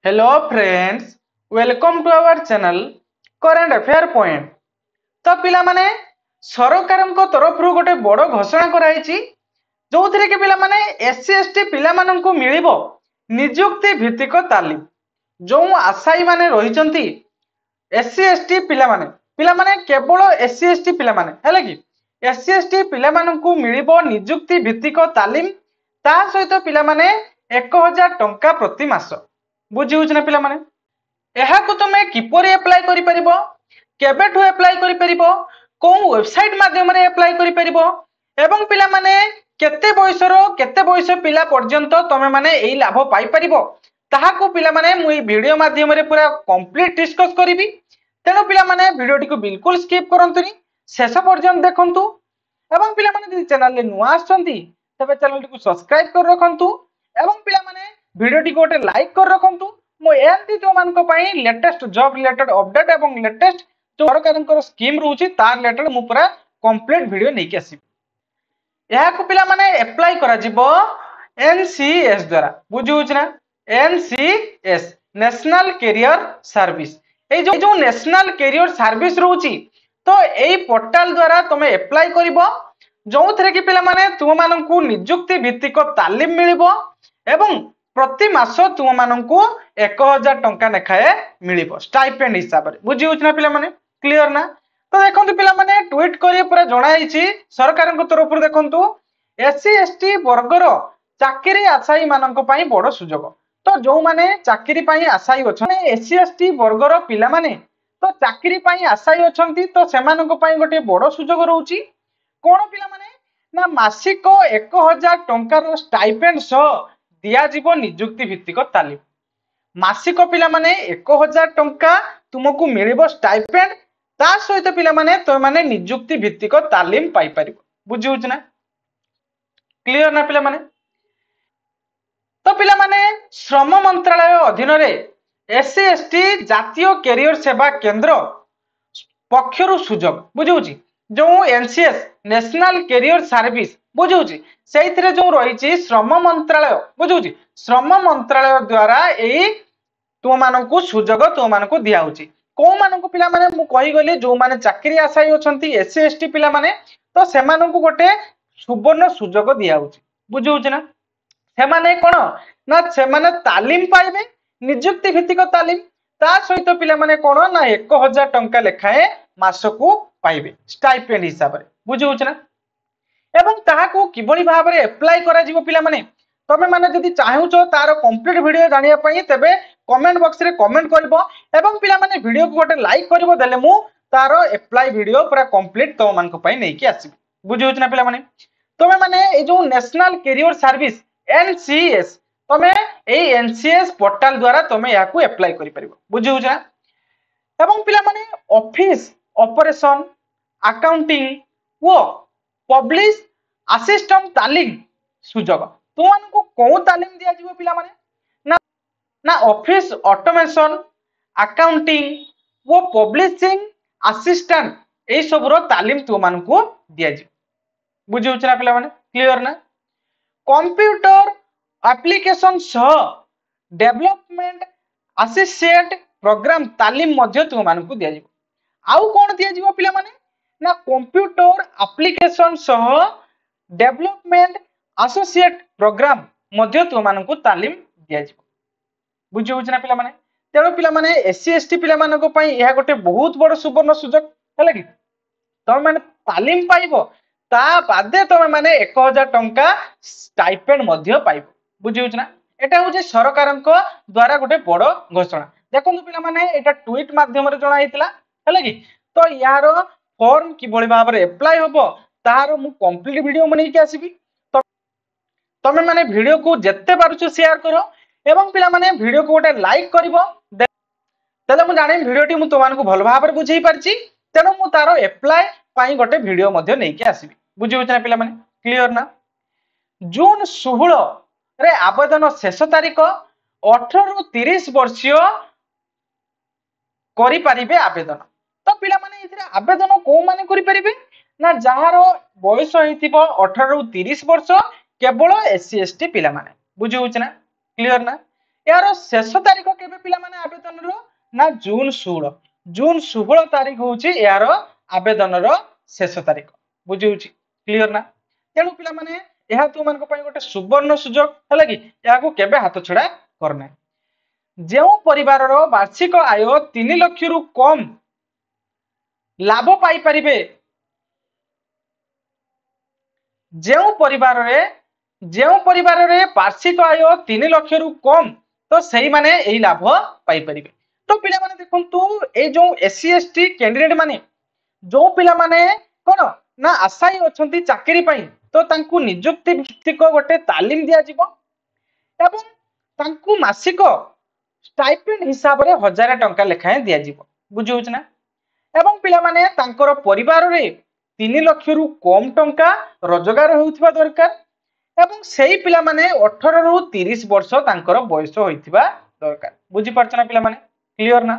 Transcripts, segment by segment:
Hello friends, welcome to our channel current affair point. तो पिला माने सरकार तरफ गोटे बड़ घोषणा कराई जो थे कि पिला माने एससी एसटी पिला माननकु मिलिबो नियुक्ति भित्तिक तालीम। जो आशायी माने रहिचंती एससी एसटी पिला माने केवल एससी एसटी पिला माने हैला कि एससी एसटी पिला माननकु मिलिबो नियुक्ति भित्तिक तालीम। ता सहित पिला माने 1000 टंका प्रति मास। बुझी होछ ना पिला माने एहाकु तुमे किपरि अप्लाई करि परिबो, केबेठु अप्लाई करि परिबो, को वेबसाइट माध्यम रे अप्लाई करि परिबो एवं पिला माने केते बयस पिला पर्यंत तमे माने एई लाभ पाई परिबो ताहाकु पिला माने मु ई वीडियो माध्यम रे पूरा कंप्लीट डिस्कस करिवि। तेनो पिला माने वीडियोटी को बिल्कुल स्किप करंतुनी, शेष पर्यंत देखंतु एवं पिला माने जदि चैनल रे नुआ आछंती तबे चैनल को सब्सक्राइब कर रखंतु एवं पिला माने वीडियोटी को गोटे लाइक कर रखंतु। मो एमती जो मानको पई लेटेस्ट जॉब रिलेटेड अपडेट एवं लेटेस्ट जो सरकारनकर स्कीम रहउची तार रिलेटेड मु पूरा कंप्लीट वीडियो नै के आसी। यहा को पिला माने अप्लाई करा जिवो एनसीएस द्वारा। बुझु होछ ना एनसीएस नेशनल कैरियर सर्विस। ए जो नेशनल कैरियर सर्विस रहउची तो एई पोर्टल द्वारा तमे अप्लाई करिवो जो थरे कि पिला माने तुम माननकु नियुक्ति भित्तिक तालीम मिलिबो एवं प्रति मास तुम माननकु 1000 टंका नेखाए मिलिबो स्टाइपेंड हिसाब रे। बुझी होछ ना पिला माने क्लियर ना। तो देखंतु पिला माने ट्वीट करी पूरा जणाइछि सरकारक तरफ देखंतु एससी एसटी वर्गर चाकरी आशायी मानक पई बड़ सुजोग। तो जो माने चाकरी पई आशायी अछन एससी एसटी वर्गर पिला माने तो चाकरी पई आशायी अछंती तो सेमानक पई गोटे बड़ सुजोग रहउची कोन पिला माने ना मासिक 1000 टंकार स्टाइपेंड सह दिया जीवो नियुक्ति भित्तिक तालीम। मासिक पिला माने 1000 टंका तुमको मिलिबो स्टाइपेंड ता सहित पिला माने तो माने नियुक्ति भित्तिक तालीम पाई परिबो। बुझी होछ ना क्लियर ना पिला माने। तो पिला माने श्रम मंत्रालय अधीन रे एससी एसटी जातीय कैरियर सेवा केंद्र पक्षरु सुजोग। बुझी होची जो एनसीएस नेशनल कैरियर सर्विस बुझी होची सेइथरे जो रहिची श्रम मंत्रालय। बुझी होची श्रम मंत्रालय द्वारा एई तुम मानकु सुजोग तुम मानकु दिया होची को मानकु पिला माने मु कहि गली जो माने चाकरी आशायी अछंती एससी एसटी पिला माने तो से मानकु गोटे सुवर्ण सुजोग दिया होची। बुझी होची ना से माने कोन ना से माने तालीम पाइबे नियुक्ति भित्तिक तालीम ता सहित पिला माने कोन ना 1000 टंका लेखाए मासकु पाइबे स्टाइपेंड हिसाब रे। बुझी होची ना एवं ताहाकु किबळी भाबरे अप्लाई करा जिवो पिला माने तमे माने जदि चाहूचो तार कंप्लीट वीडियो जानिया पई तेबे कमेंट बॉक्स रे कमेंट करबो एवं पिला माने वीडियो को गोटे लाइक करबो देले मु तार अप्लाई वीडियो पूरा कंप्लीट तो मानक पई नै कि आसी। बुझी होछ ना पिला माने तमे माने ए जो नेशनल कैरियर सर्विस एनसीएस तमे ए एनसीएस पोर्टल द्वारा तमे याकू अप्लाई करि परिबो। बुझी होछ ना एवं पिला माने ऑफिस ऑपरेशन अकाउंटिंग वो पब्लिश असिस्टेंट तालीम सुजोग तुमको को तालीम दिया जीवो पिला माने ना ऑफिस ऑटोमेशन अकाउंटिंग वो पब्लिशिंग असिस्टेंट ए सब रो तालीम तुमको दिया जी। बुझी होछ ना पिला माने क्लियर ना कंप्यूटर एप्लीकेशन सह डेवलपमेंट एसोसिएट प्रोग्राम तालीम मध्य तुमको दिया जी। आउ कोन दिया जीवो पिला माने ना कंप्यूटर एप्लीकेशन सह डेवलपमेंट एसोसिएट प्रोग्राम मध्य तुमको तालीम दिया जी। बुझी होछ ना पिला माने तेरो पिला माने एससी एसटी पिला मानको पई एहा गोटे बहुत बड़ सुवर्ण सुजोग हैला कि तमे माने तालीम पाइबो ता बादे तमे माने 1000 टंका स्टाइपेंड मध्य पाइबो। बुझी होछ ना एटा होजे सरकारक द्वारा गोटे बड़ घोषणा। देखंतु पिला माने एटा ट्वीट माध्यम रे जणा हितला हैला कि तो यार फॉर्म किबळी भाबरे अप्लाई होबो तार मु कंप्लीट वीडियो मने के आसीबी। तमे माने वीडियो को जत्ते पारुछु शेयर करो एवं पिला माने वीडियो को गोटे लाइक करिवो तले मु जानि वीडियोटी मु तुमानकु भल भाबरे बुझेई पारछि तेनो मु तारो अप्लाई पाई गोटे वीडियो मध्ये नै के आसीबी। बुझि होछ ना पिला माने क्लियर ना जून 16 रे आवेदन शेष तारीख 18 रु 30 वर्षीय करि परिबे आवेदन। तो पिला माने इथिरे आवेदन को माने करि परिबे ना जहार बयस हेतिबो 18 रु 30 वर्ष केवल एससी एसटी पिला माने। बुझि होछ ना क्लियर ना यार शेष तारीख केबे पिला माने आवेदन रो ना जून 16 तारीख होची यार आवेदन रो शेष तारीख बुझी होची क्लियर ना तेणु पिला माने यह तुम मान पई गोटे सुवर्ण सुजोग हला कि याको केबे हाथ छड़ा करना जो परिवार रो वार्षिक आय 3 लाख रु कम लाभ पाई परिबे जो परिवार रे वार्षिक आय 3 लाख रु कम तो सही माने एही लाभ पाई परिबे तो पिला माने देखंतु ए जो एससी एसटी कैंडिडेट माने जो पिला माने कोन ना आशायी अछंती चाकरी पई तो तांकू नियुक्ति भित्तिक गोटे तालीम दिया जिवो एवं तांकू मासिक स्टाइपेंड हिसाब रे 1000 टंका लेखाए दिया जिवो बुझी होछ ना एवं पिला माने तांकर परिवार रे 3 लाख रु कम टंका रोजगार होउथिबा दरकार एवं सेही पिला माने 18 रु 30 वर्ष तांकर बयस होइथिबा दरकार बुझी परछ ना पिला माने क्लियर ना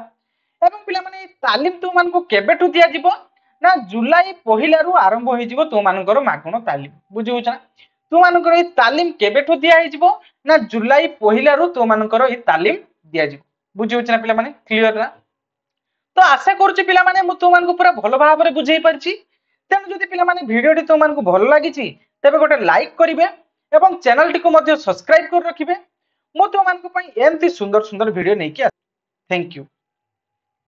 एवं पिला माने तालीम तु मान को केबेटु दिया जिवो ना जुलाई पहिला रु आरंभ होई जिवो तो मानकर मागण तालीम बुझी होछ ना तु मानकर ए तालीम केबेटु दिया होई जिवो ना जुलाई पहिला रु तो मानकर ए तालीम दिया जिवो बुझी होछ ना पिला माने क्लियर ना तो आशा करूची पिला माने मु तुम मानकु पूरा भलो भाबरे बुझेई परची तेनु जदि पिला माने वीडियो टी तुम मानकु भलो लागिची तेबे गोटे लाइक करिवे एवं चैनल टी को मध्ये सब्सक्राइब कर रखिबे मु तुम मानकु पई एंती सुंदर सुंदर वीडियो नै कि थैंक यू।